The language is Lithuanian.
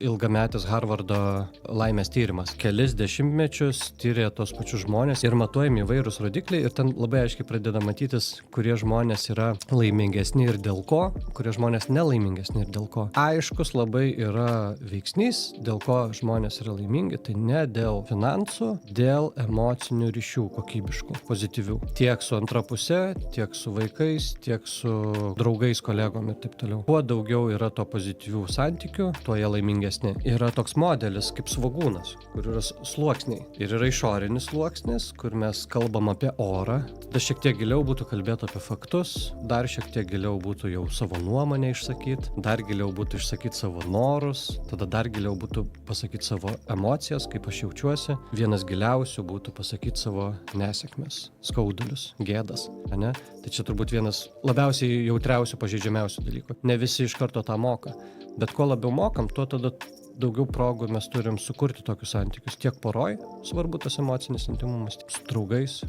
ilgametis Harvardo laimės tyrimas. Kelis dešimtmečius tyrė tos pačius žmonės ir matuojami įvairūs rodikliai ir ten labai aiškiai pradeda matytis, kurie žmonės yra laimingesni ir dėl ko, kurie žmonės nelaimingesni ir dėl ko. Aiškus labai yra veiksnys, dėl ko žmonės yra laimingi, tai ne dėl finansų, dėl emocinių ryšių kokybiškų, pozityvių. Tiek su antra puse, tiek su vaikais, tiek su draugais, kolegom ir taip toliau. Kuo daugiau yra to pozityvių santykių, tuo jie laimingesni. Yra toks modelis kaip svogūnas, kur yra sluoksniai. Ir yra išorinis sluoksnis, kur mes kalbam apie orą. Tada šiek tiek giliau būtų kalbėti apie faktus, dar šiek tiek giliau būtų jau savo nuomonę išsakyti, dar giliau būtų išsakyti savo norus, tada dar giliau būtų pasakyti savo emocijas, kaip aš jaučiuosi. Vienas giliausių būtų pasakyti savo nesėkmes, skaudulius, gėdas, ane? Tai čia turbūt vienas labiausiai jautriausių, pažeidžiamiausių dalykų. Ne visi iš karto tą moka. Bet kuo labiau mokam, tuo tada daugiau progų mes turim sukurti tokius santykius. Tiek poroj, svarbu tas emocinis intymumas, su draugais,